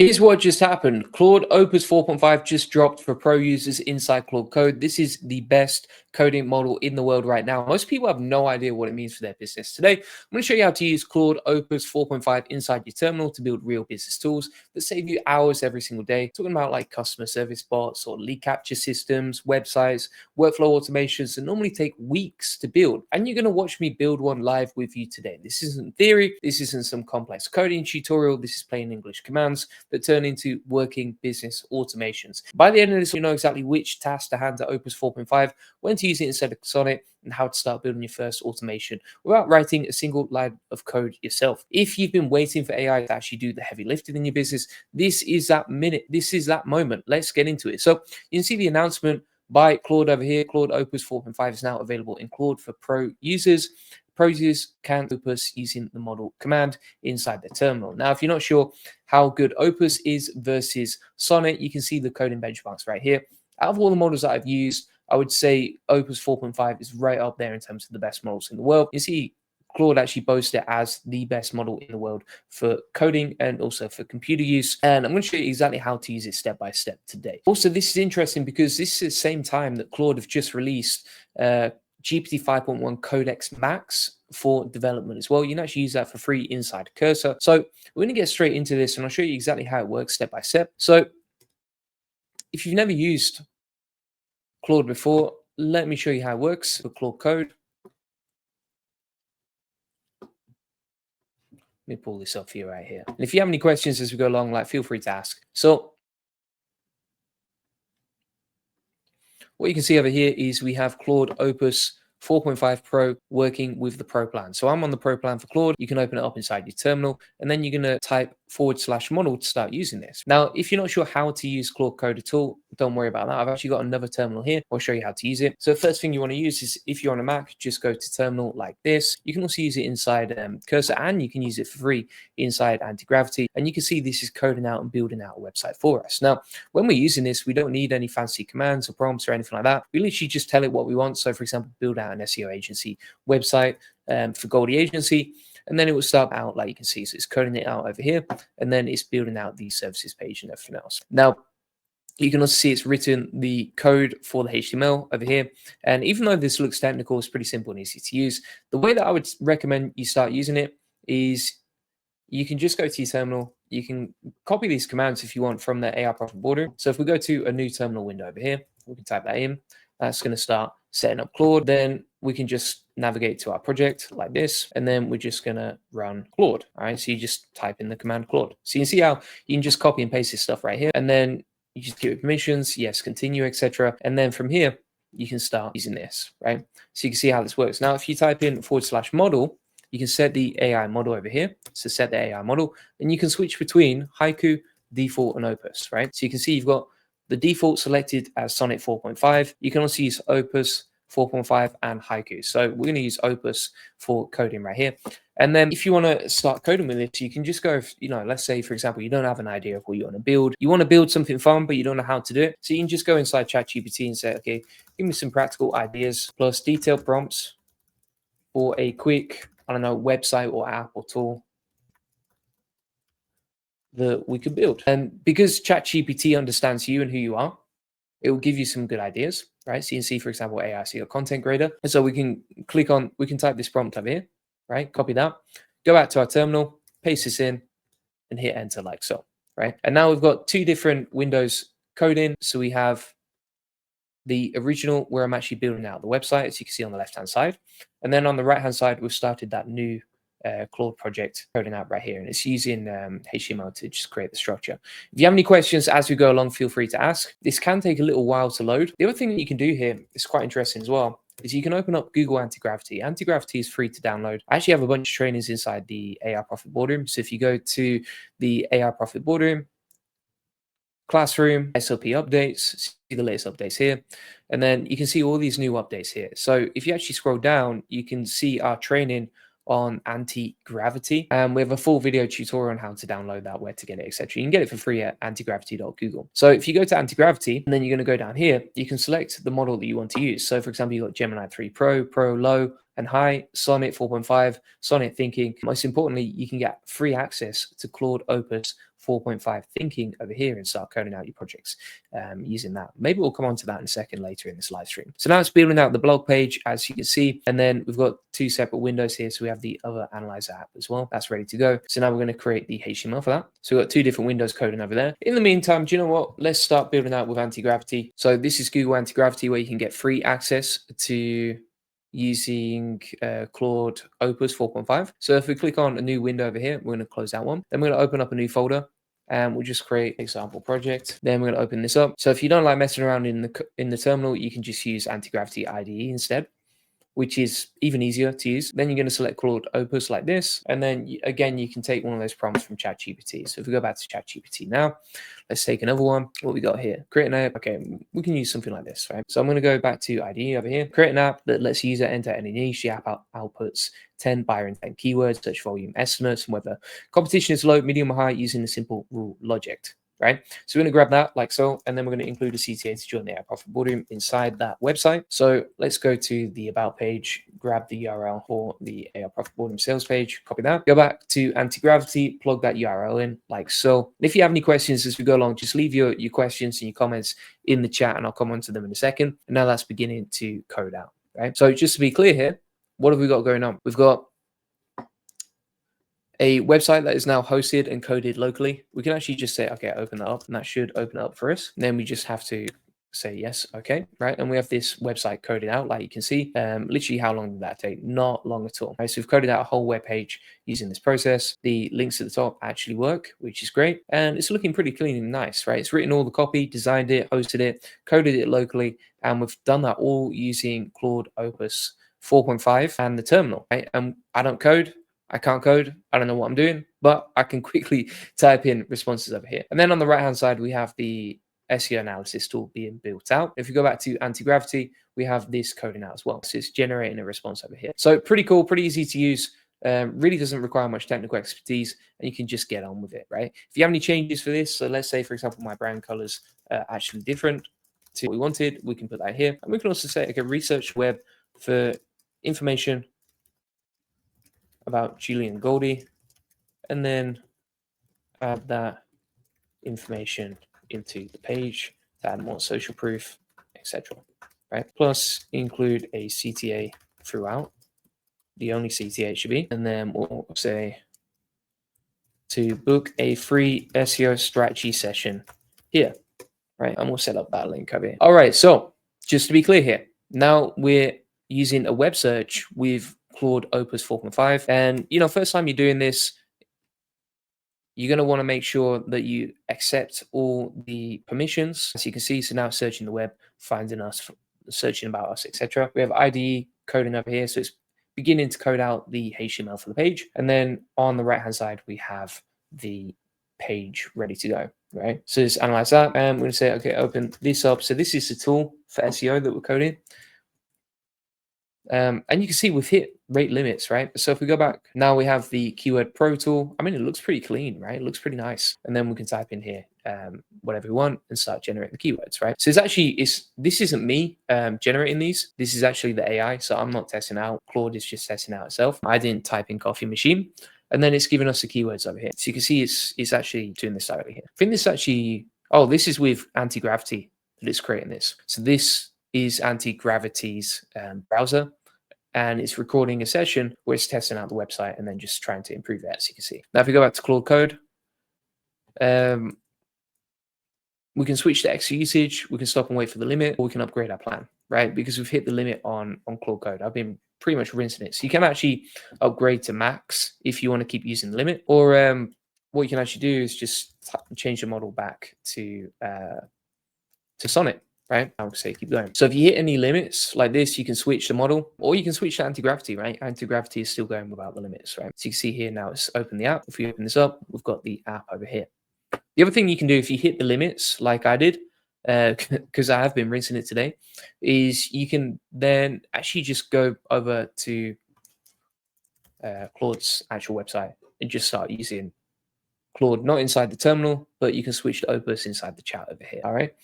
Here's what just happened. Claude Opus 4.5 just dropped for pro users inside Claude Code. This is the best coding model in the world right now. Most people have no idea what it means for their business. Today, I'm going to show you how to use Claude Opus 4.5 inside your terminal to build real business tools that save you hours every single day. Talking about like customer service bots or lead capture systems, websites, workflow automations that normally take weeks to build. And you're going to watch me build one live with you today. This isn't theory. This isn't some complex coding tutorial. This is plain English commands that turn into working business automations. By the end of this, you know exactly which task to hand to Opus 4.5, when to use it instead of Sonnet, and how to start building your first automation without writing a single line of code yourself. If you've been waiting for AI to actually do the heavy lifting in your business, this is that minute. This is that moment. Let's get into it. So you can see the announcement by Claude over here. Claude Opus 4.5 is now available in Claude for pro users. Pro users can Opus using the model command inside the terminal. Now, if you're not sure how good Opus is versus Sonnet, you can see the coding benchmarks right here. Out of all the models that I've used, I would say Opus 4.5 is right up there in terms of the best models in the world. You see, Claude actually boasts it as the best model in the world for coding and also for computer use. And I'm going to show you exactly how to use it step by step today. Also, this is interesting because this is the same time that Claude have just released GPT 5.1 Codex Max for development as well. You can actually use that for free inside Cursor. So we're going to get straight into this and I'll show you exactly how it works step by step. So if you've never used Claude before, let me show you how it works for Claude Code. Let me pull this up for you right here. And if you have any questions as we go along, like feel free to ask. So what you can see over here is we have Claude Opus 4.5 Pro working with the Pro plan. So I'm on the Pro plan for Claude. You can open it up inside your terminal, and then you're going to type /model to start using this. Now, if you're not sure how to use Claude Code at all, don't worry about that. I've actually got another terminal here. I'll show you how to use it. So the first thing you want to use is, if you're on a Mac, just go to terminal like this. You can also use it inside Cursor, and you can use it for free inside Anti-Gravity. And you can see this is coding out and building out a website for us. Now, when we're using this, we don't need any fancy commands or prompts or anything like that. We literally just tell it what we want. So for example, build out an SEO agency website for Goldie Agency. And then it will start out like you can see. So it's coding it out over here, and then it's building out the services page and everything else. Now, you can also see it's written the code for the HTML over here. And even though this looks technical, it's pretty simple and easy to use. The way that I would recommend you start using it is you can just go to your terminal. You can copy these commands if you want from the AI Profit Boardroom. So if we go to a new terminal window over here, we can type that in. That's going to start setting up Claude. Then we can just navigate to our project like this, and then we're just going to run Claude. All right, so you just type in the command Claude. So you can see how you can just copy and paste this stuff right here, and then you just give it permissions, yes, continue, etc. And then from here, you can start using this, right? So you can see how this works. Now, if you type in /model, you can set the AI model over here. So set the AI model, and you can switch between Haiku, Default, and Opus, right? So you can see you've got the default selected as Sonnet 4.5. You can also use Opus 4.5 and Haiku. So we're going to use Opus for coding right here. And then if you want to start coding with this, you can just go, let's say, for example, you don't have an idea of what you want to build. You want to build something fun, but you don't know how to do it. So you can just go inside ChatGPT and say, okay, give me some practical ideas plus detailed prompts for a quick, website or app or tool that we could build. And because ChatGPT understands you and who you are, it will give you some good ideas, right? So you can see, for example, AI SEO content grader. And so we can type this prompt over here, right? Copy that, go back to our terminal, paste this in, and hit enter like so, right? And now we've got two different windows coding. So we have the original where I'm actually building out the website, as you can see on the left-hand side. And then on the right-hand side, we've started that new Claude project coding out right here, and it's using HTML to just create the structure. If you have any questions as we go along, feel free to ask. This can take a little while to load. The other thing that you can do here is quite interesting as well, is you can open up Google Anti-Gravity. Anti-Gravity is free to download. I actually have a bunch of trainings inside the AI Profit Boardroom. So if you go to the AI Profit Boardroom, Classroom, SLP updates, see the latest updates here. And then you can see all these new updates here. So if you actually scroll down, you can see our training on anti-gravity, and we have a full video tutorial on how to download that, where to get it, etc. You can get it for free at antigravity.google. So if you go to anti-gravity, and then you're going to go down here, you can select the model that you want to use. So for example, you've got Gemini 3 Pro, Pro Low, and High, Sonnet 4.5, Sonnet Thinking. Most importantly, you can get free access to Claude Opus 4.5 thinking over here and start coding out your projects using that. Maybe we'll come on to that in a second later in this live stream. So now it's building out the blog page, as you can see, and then we've got two separate windows here. So we have the other analyzer app as well. That's ready to go. So now we're going to create the HTML for that. So we've got two different windows coding over there. In the meantime, do you know what? Let's start building out with anti-gravity. So this is Google Anti-Gravity, where you can get free access to using Claude Opus 4.5. So if we click on a new window over here, we're going to close that one. Then we're going to open up a new folder and we'll just create example project. Then we're going to open this up. So if you don't like messing around in the terminal, you can just use Anti-Gravity IDE instead, which is even easier to use. Then you're going to select Claude Opus like this. And then again, you can take one of those prompts from ChatGPT. So if we go back to ChatGPT now, let's take another one. What we got here? Create an app. Okay, we can use something like this, right? So I'm going to go back to IDE over here. Create an app that lets user enter any niche. The app outputs 10 buyer intent keywords, search volume estimates, and whether competition is low, medium, or high using a simple rule logic. Right, so we're going to grab that like so, and then we're going to include a CTA to join the AI Profit Boardroom inside that website. So let's go to the About page, grab the URL for the AI Profit Boardroom sales page, copy that, go back to Anti-Gravity, plug that URL in like so. And if you have any questions as we go along, just leave your questions and your comments in the chat, and I'll come on to them in a second. And now that's beginning to code out, right? So just to be clear here, what have we got going on? We've got a website that is now hosted and coded locally. We can actually just say, okay, open that up, and that should open it up for us. And then we just have to say yes, okay, right? And we have this website coded out, like you can see. Literally, how long did that take? Not long at all. Right? So we've coded out a whole web page using this process. The links at the top actually work, which is great. And it's looking pretty clean and nice, right? It's written all the copy, designed it, hosted it, coded it locally, and we've done that all using Claude Opus 4.5 and the terminal, right? And I don't code. I can't code. I don't know what I'm doing, but I can quickly type in responses over here. And then on the right-hand side, we have the SEO analysis tool being built out. If you go back to Anti-Gravity, we have this coding out as well. So it's generating a response over here. So pretty cool, pretty easy to use. Really doesn't require much technical expertise, and you can just get on with it, right? If you have any changes for this, so let's say, for example, my brand colors are actually different to what we wanted, we can put that here. And we can also say, okay, research web for information about Julian Goldie, and then add that information into the page to add more social proof, etc. Right? Plus include a CTA throughout. The only CTA it should be, and then we'll say to book a free SEO strategy session here, right? And we'll set up that link over here. All right, so just to be clear here, now we're using a web search with Claude Opus 4.5. And, you know, first time you're doing this, you're going to want to make sure that you accept all the permissions. As you can see, so now searching the web, finding us, searching about us, etc. We have IDE coding over here. So it's beginning to code out the HTML for the page. And then on the right-hand side, we have the page ready to go, right? So let's analyze that. And we're going to say, okay, open this up. So this is the tool for SEO that we're coding. And you can see we've hit rate limits, right? So if we go back, now we have the Keyword Pro tool. I mean, it looks pretty clean, right? It looks pretty nice. And then we can type in here whatever we want and start generating the keywords, right? So it's actually, this isn't me generating these. This is actually the AI. So I'm not testing out. Claude is just testing out itself. I didn't type in coffee machine. And then it's giving us the keywords over here. So you can see it's actually doing this directly here. I think this actually, oh, this is with Anti-Gravity that it's creating this. So this is Anti-Gravity's browser. And it's recording a session where it's testing out the website and then just trying to improve it, as you can see. Now, if we go back to Claude Code, we can switch to extra usage, we can stop and wait for the limit, or we can upgrade our plan, right? Because we've hit the limit on Claude Code. I've been pretty much rinsing it. So you can actually upgrade to max if you want to keep using the limit, or what you can actually do is just change the model back to Sonnet. Right? I would say keep going. So if you hit any limits like this, you can switch the model, or you can switch to Anti-Gravity, right? Anti-Gravity is still going without the limits, right? So you can see here now it's open the app. If we open this up, we've got the app over here. The other thing you can do if you hit the limits like I did, because I have been rinsing it today, is you can then actually just go over to Claude's actual website and just start using Claude, not inside the terminal, but you can switch to Opus inside the chat over here. All right.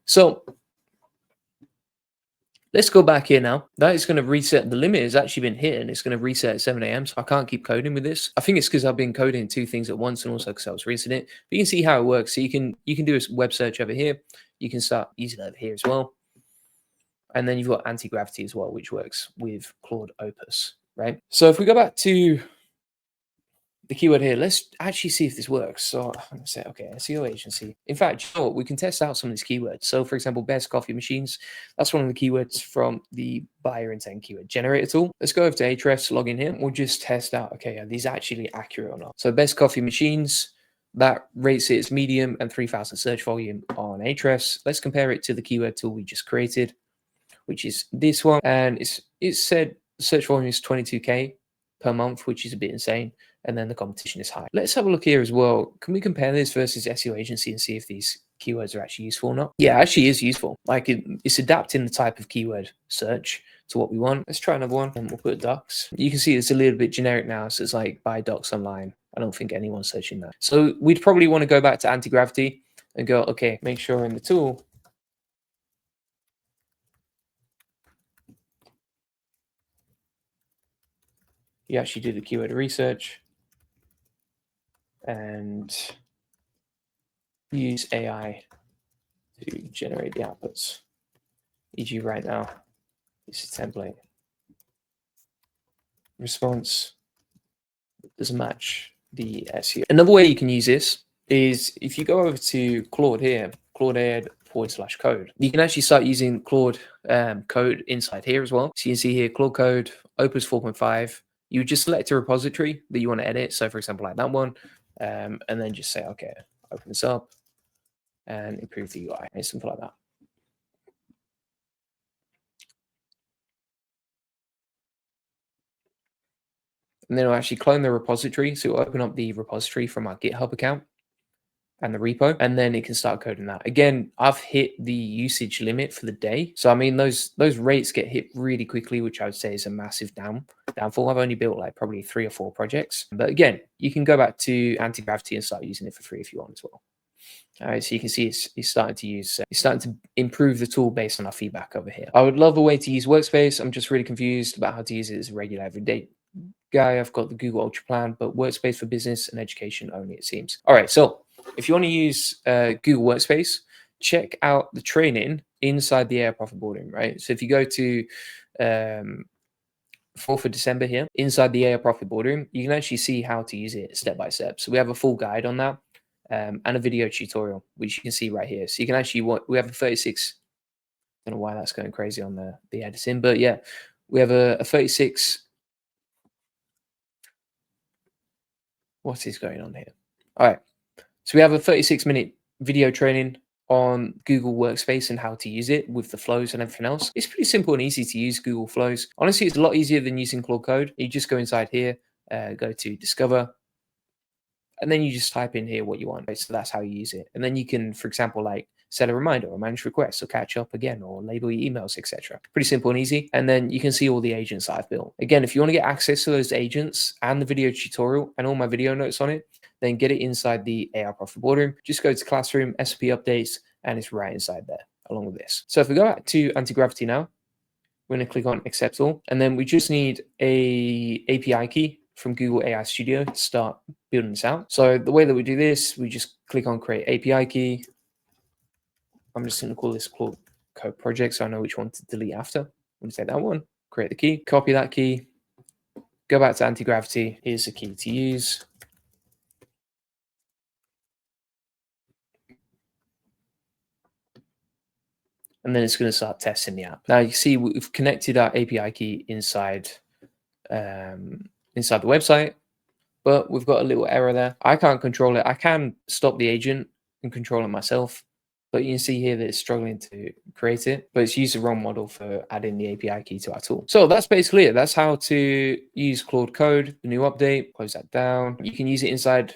So Let's go back here now. That is going to reset. The limit has actually been hit and it's going to reset at 7 a.m. So I can't keep coding with this. I think it's because I've been coding two things at once and also because I was rinsing it. But you can see how it works. So you can do a web search over here. You can start using it over here as well. And then you've got anti-gravity as well, which works with Claude Opus, right? So if we go back to the keyword here, let's actually see if this works. So I'm going to say, okay, SEO agency. In fact, you know what? We can test out some of these keywords. So for example, best coffee machines, that's one of the keywords from the buyer intent keyword generator tool. Let's go over to Ahrefs, log in here. We'll just test out, okay, are these actually accurate or not? So best coffee machines, that rates it as medium and 3,000 search volume on Ahrefs. Let's compare it to the keyword tool we just created, which is this one. And it said search volume is 22K per month, which is a bit insane. And then the competition is high. Let's have a look here as well. Can we compare this versus SEO agency and see if these keywords are actually useful or not? Yeah, actually is useful. Like it's adapting the type of keyword search to what we want. Let's try another one and we'll put ducks. You can see it's a little bit generic now. So it's like buy ducks online. I don't think anyone's searching that. So we'd probably want to go back to anti-gravity and go, okay, make sure in the tool you actually do the keyword research and use AI to generate the outputs. E.g. right now, it's a template. Response doesn't match the SEO. Another way you can use this is if you go over to Claude here, Claude/code, you can actually start using Claude code inside here as well. So you can see here, Claude code, Opus 4.5. You just select a repository that you want to edit. So for example, like that one, and then just say, okay, open this up and improve the UI, and something like that. And then it'll actually clone the repository. So it'll open up the repository from our GitHub account and the repo, and then it can start coding that. Again, I've hit the usage limit for the day. So I mean, those rates get hit really quickly, which I would say is a massive downfall. I've only built like probably 3 or 4 projects. But again, you can go back to anti-gravity and start using it for free if you want as well. All right, so you can see it's starting to improve the tool based on our feedback over here. I would love a way to use Workspace. I'm just really confused about how to use it as a regular everyday guy. I've got the Google Ultra plan, but Workspace for business and education only, it seems. All right, so if you want to use Google Workspace, check out the training inside the AI Profit Boardroom, right? So if you go to 4th of December here, inside the AI Profit Boardroom, you can actually see how to use it step by step. So we have a full guide on that and a video tutorial, which you can see right here. So you can actually, we have a 36, I don't know why that's going crazy on the editing, but yeah, we have a 36, what is going on here? All right. So we have a 36-minute video training on Google Workspace and how to use it with the flows and everything else. It's pretty simple and easy to use Google Flows. Honestly, it's a lot easier than using Claude Code. You just go inside here, go to Discover, and then you just type in here what you want. Right? So that's how you use it. And then you can, for example, like set a reminder or manage requests or catch up again or label your emails, etc. Pretty simple and easy. And then you can see all the agents that I've built. Again, if you want to get access to those agents and the video tutorial and all my video notes on it, then get it inside the AI Profit Boardroom. Just go to Classroom, SP updates, and it's right inside there along with this. So if we go back to anti-gravity now, we're going to click on accept all, and then we just need a API key from Google AI Studio to start building this out. So the way that we do this, we just click on create API key. I'm just going to call this Claude Code project so I know which one to delete after. I'm going to take that one, create the key, copy that key, go back to anti-gravity. Here's the key to use. And then it's going to start testing the app. Now you see we've connected our API key inside the website, but we've got a little error there. I can't control it. I can stop the agent and control it myself, but you can see here that it's struggling to create it, but it's used the wrong model for adding the API key to our tool. So that's basically it. That's how to use Claude Code, the new update. Close that down. You can use it inside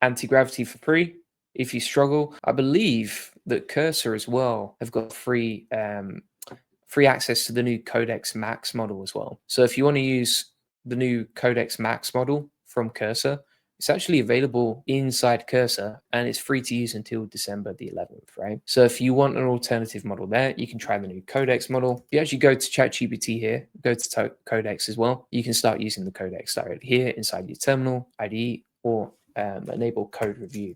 anti-gravity for free. If you struggle, I believe that Cursor as well have got free access to the new Codex Max model as well. So if you want to use the new Codex Max model from Cursor, It's actually available inside Cursor and it's free to use until December the 11th, right? So if you want an alternative model there, you can try the new Codex model. If you actually go to ChatGPT here, go to Codex as well, you can start using the Codex directly here inside your terminal, IDE, or enable code review.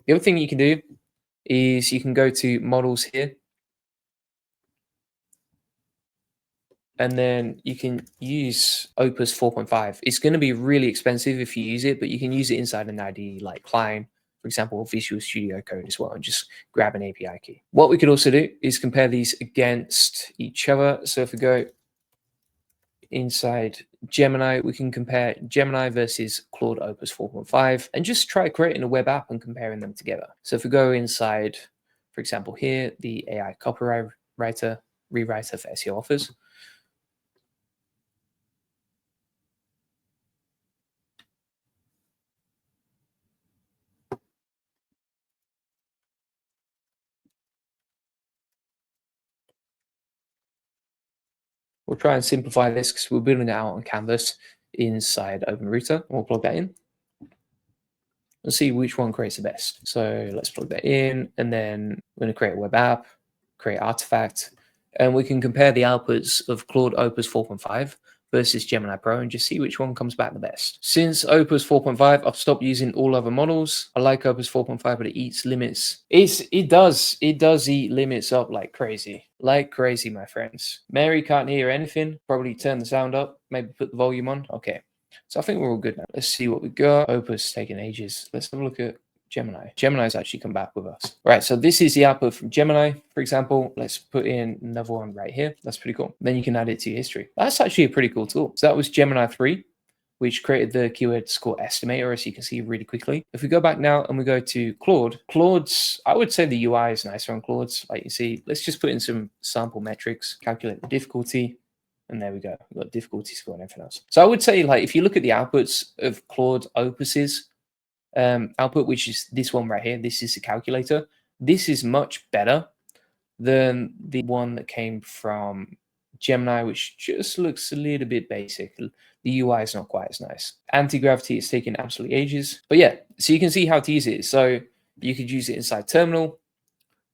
The other thing you can do is you can go to models here, and then you can use Opus 4.5. It's going to be really expensive if you use it, but you can use it inside an IDE like Klein, for example, Visual Studio Code as well, and just grab an API key. What we could also do is compare these against each other. So if we go inside Gemini, we can compare Gemini versus Claude Opus 4.5 and just try creating a web app and comparing them together. So if we go inside, for example, here, the AI copywriter rewriter for SEO offers, we'll try and simplify this because we're building it out on Canvas inside OpenRouter. We'll plug that in and see which one creates the best. So let's plug that in, and then we're going to create a web app, create artifact, and we can compare the outputs of Claude Opus 4.5 versus Gemini Pro and just see which one comes back the best. Since Opus 4.5, I've stopped using all other models. I like Opus 4.5, but it eats limits. It does eat limits up like crazy. Like crazy, my friends. Mary can't hear anything. Probably turn the sound up, maybe put the volume on. Okay. So I think we're all good now. Let's see what we got. Opus taking ages. Let's have a look at Gemini. Gemini's actually come back with us. Right, so this is the output from Gemini, for example. Let's put in another one right here. That's pretty cool. Then you can add it to your history. That's actually a pretty cool tool. So that was Gemini 3, which created the keyword score estimator, as you can see really quickly. If we go back now and we go to Claude, I would say the UI is nicer on Claude's. Like you see, let's just put in some sample metrics, calculate the difficulty. And there we go. We've got difficulty score and everything else. So I would say, like, if you look at the outputs of Claude Opus's output, which is this one right here, this is the calculator. This is much better than the one that came from Gemini, which just looks a little bit basic. The UI is not quite as nice. Anti-gravity is taking absolutely ages. But yeah, so you can see how to use it. So you could use it inside terminal,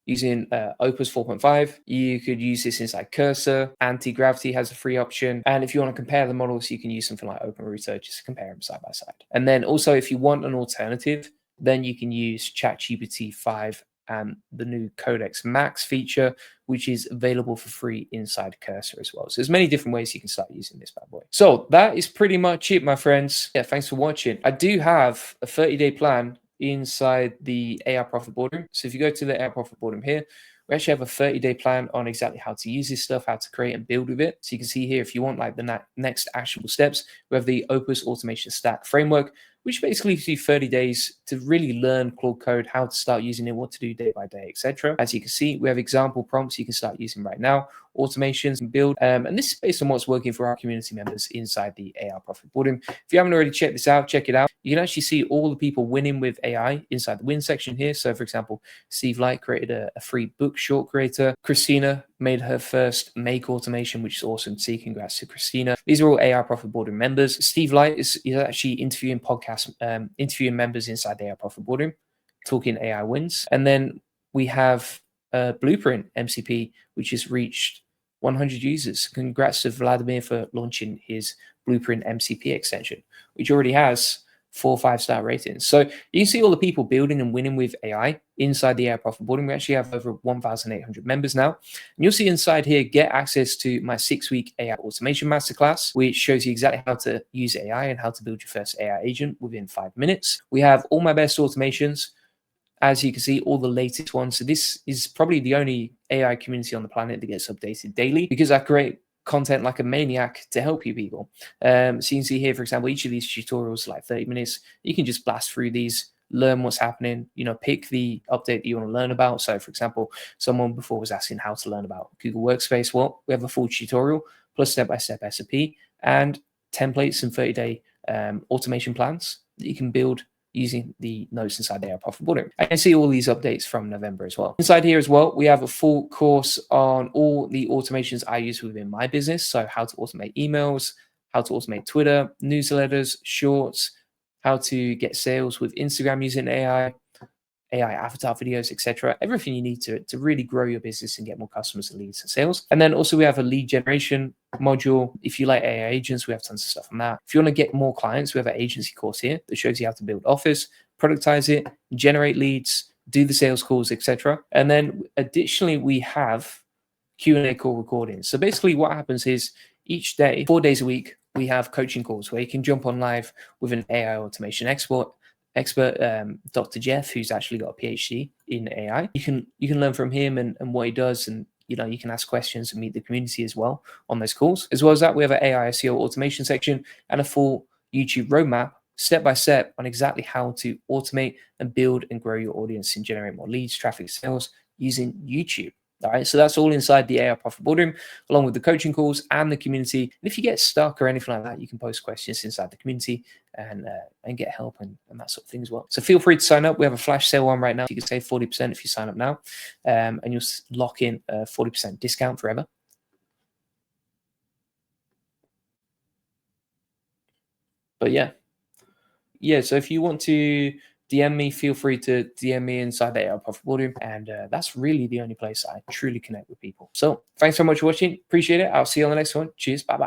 using Opus 4.5. You could use this inside Cursor. Anti-gravity has a free option. And if you want to compare the models, you can use something like OpenRouter, just compare them side by side. And then also, if you want an alternative, then you can use ChatGPT 5 and the new Codex Max feature, which is available for free inside Cursor as well. So there's many different ways you can start using this bad boy. So that is pretty much it, my friends. Yeah, thanks for watching. I do have a 30-day plan inside the AI Profit Boardroom. So if you go to the AI Profit Boardroom here, we actually have a 30-day plan on exactly how to use this stuff, how to create and build with it. So you can see here, if you want like the next actionable steps, we have the Opus Automation Stack Framework, which basically gives you 30 days to really learn Claude Code, how to start using it, what to do day by day, etc. As you can see, we have example prompts you can start using right now, automations and build. And this is based on what's working for our community members inside the AI Profit Boardroom. If you haven't already checked this out, check it out. You can actually see all the people winning with AI inside the win section here. So for example, Steve Light created a free book short creator. Christina made her first make automation, which is awesome to see. Congrats to Christina. These are all AI Profit Boardroom members. Steve Light is actually interviewing interviewing members inside the AI Profit Boardroom, talking AI wins. And then we have Blueprint MCP, which has reached 100 users. Congrats to Vladimir for launching his Blueprint MCP extension, which already has 4 5-star ratings. So you can see all the people building and winning with AI inside the AI Profit Boardroom. We actually have over 1,800 members now. And you'll see inside here, get access to my 6-week AI automation masterclass, which shows you exactly how to use AI and how to build your first AI agent within 5 minutes. We have all my best automations. As you can see, all the latest ones. So this is probably the only AI community on the planet that gets updated daily, because I create content like a maniac to help you people. So you can see here, for example, each of these tutorials like 30 minutes. You can just blast through these, learn what's happening, pick the update that you want to learn about. So for example, someone before was asking how to learn about Google Workspace. Well, we have a full tutorial plus step-by-step SOP and templates and 30-day automation plans that you can build using the notes inside the AI Profit Boardroom. I can see all these updates from November as well. Inside here as well, we have a full course on all the automations I use within my business. So how to automate emails, how to automate Twitter, newsletters, shorts, how to get sales with Instagram using AI avatar videos, etc. Everything you need to really grow your business and get more customers and leads and sales. And then also we have a lead generation module. If you like AI agents, we have tons of stuff on that. If you want to get more clients, we have an agency course here that shows you how to build offers, productize it, generate leads, do the sales calls, etc. And then additionally, we have Q&A call recordings. So basically what happens is each day, 4 days a week, we have coaching calls where you can jump on live with an AI automation expert, Dr. Jeff, who's actually got a PhD in AI. You can learn from him and what he does, and you can ask questions and meet the community as well on those calls. As well as that, we have an AI SEO automation section and a full YouTube roadmap, step by step, on exactly how to automate and build and grow your audience and generate more leads, traffic, sales using YouTube. All right, so that's all inside the AI Profit Boardroom, along with the coaching calls and the community. And if you get stuck or anything like that, you can post questions inside the community and get help and that sort of thing as well. So feel free to sign up. We have a flash sale on right now. You can save 40% if you sign up now, and you'll lock in a 40% discount forever. But yeah. So if you want to DM me, feel free to DM me inside the AI Profit Boardroom, and that's really the only place I truly connect with people. So thanks so much for watching. Appreciate it. I'll see you on the next one. Cheers. Bye bye.